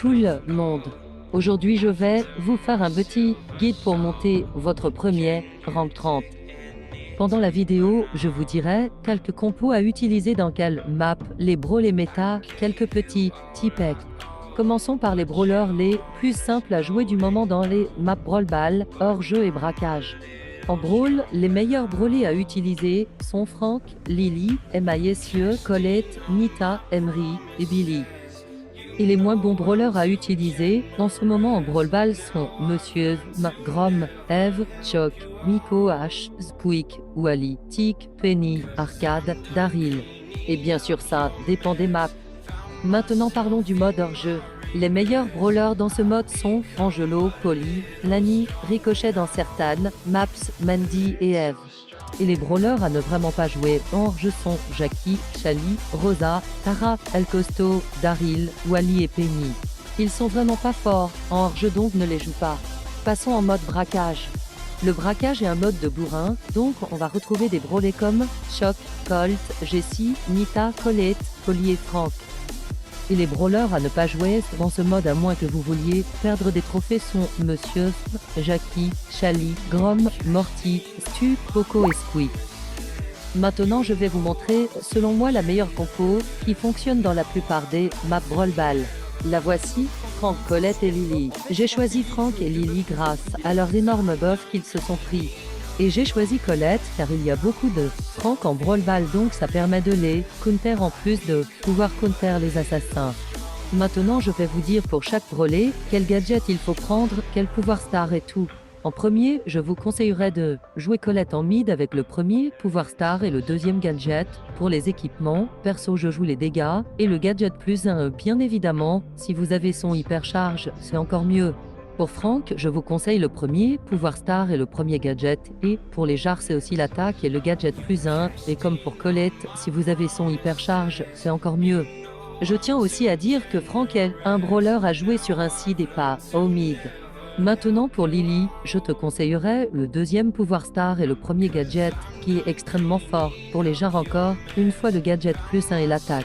tout le monde. Aujourd'hui, je vais vous faire un petit guide pour monter votre premier rank 30. Pendant la vidéo, je vous dirai quelques compos à utiliser dans quelle map, les brawls et méta, quelques petits tips. Commençons par les brawlers les plus simples à jouer du moment dans les maps Brawl Ball, hors-jeu et braquage. En brawl, les meilleurs brawlers à utiliser sont Frank, Lily, Mayessieux, Colette, Nita, Emery et Billy. Et les moins bons brawlers à utiliser en ce moment en Brawl Ball sont Monsieur, Grom, Eve, Choc, Miko H, Squeak, Wally, Tick, Penny, Arcade, Daryl. Et bien sûr ça dépend des maps. Maintenant parlons du mode hors-jeu. Les meilleurs brawlers dans ce mode sont Angelo, Polly, Nani, Ricochet dans certaines maps, Mandy et Eve. Et les brawlers à ne vraiment pas jouer en hors-jeu sont Jackie, Chali, Rosa, Tara, El Costo, Daryl, Wally et Penny. Ils sont vraiment pas forts en hors-jeu donc ne les joue pas. Passons en mode braquage. Le braquage est un mode de bourrin, donc on va retrouver des brawlers comme Choc, Colt, Jessie, Nita, Colette, Polly et Frank. Et les brawlers à ne pas jouer dans ce mode à moins que vous vouliez perdre des trophées sont Monsieur, Jackie, Chali, Grom, Morty, Stu, Coco et Squeak. Maintenant je vais vous montrer selon moi la meilleure compo qui fonctionne dans la plupart des maps Brawl Ball. La voici, Frank, Colette et Lily. J'ai choisi Frank et Lily grâce à leurs énormes buffs qu'ils se sont pris. Et j'ai choisi Colette car il y a beaucoup de Frank en Brawl Ball donc ça permet de les counter en plus de pouvoir counter les assassins. Maintenant je vais vous dire pour chaque brawler quel gadget il faut prendre, quel pouvoir star et tout. En premier, je vous conseillerais de jouer Colette en mid avec le premier pouvoir star et le deuxième gadget. Pour les équipements, perso je joue les dégâts et le gadget plus 1 bien évidemment, si vous avez son hypercharge, c'est encore mieux. Pour Frank, je vous conseille le premier pouvoir star et le premier gadget, et pour les jars c'est aussi l'attaque et le gadget plus 1, et comme pour Colette, si vous avez son hypercharge, c'est encore mieux. Je tiens aussi à dire que Frank est un brawler à jouer sur un seed et pas au mid. Maintenant pour Lily, je te conseillerais le deuxième pouvoir star et le premier gadget, qui est extrêmement fort, pour les jars encore, une fois le gadget plus 1 et l'attaque.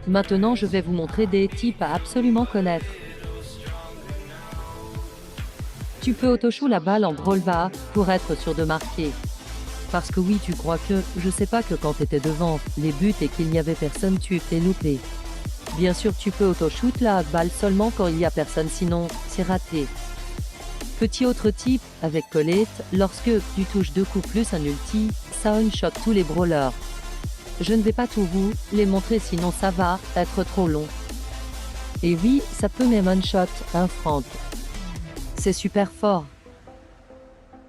Maintenant je vais vous montrer des types à absolument connaître. Tu peux auto-shoot la balle en brawl bas pour être sûr de marquer. Parce que oui, tu crois que, je sais pas que quand t'étais devant les buts et qu'il n'y avait personne, tu t'es loupé. Bien sûr, tu peux auto-shoot la balle seulement quand il y a personne, sinon, c'est raté. Petit autre type, avec Colette, lorsque tu touches 2 coups plus un ulti, ça one-shot tous les brawlers. Je ne vais pas tout vous les montrer sinon ça va être trop long. Et oui, ça peut même one-shot un Frank. C'est super fort.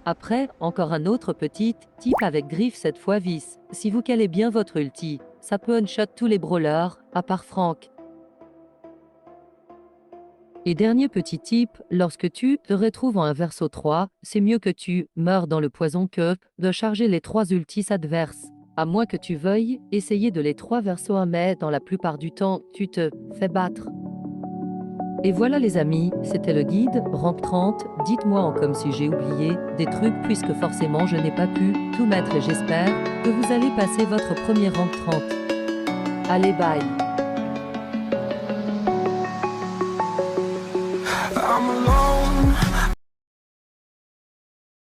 Après, encore un autre petit type avec griffe cette fois vis. Si vous calez bien votre ulti, ça peut one-shot tous les brawlers, à part Frank. Et dernier petit type, lorsque tu te retrouves en un verso 3, c'est mieux que tu meurs dans le poison que de charger les 3 ultis adverses. À moins que tu veuilles essayer de les 3 verso 1 mais dans la plupart du temps, tu te fais battre. Et voilà les amis, c'était le guide rank 30. Dites-moi en com si j'ai oublié des trucs puisque forcément je n'ai pas pu tout mettre et j'espère que vous allez passer votre premier rank 30. Allez bye.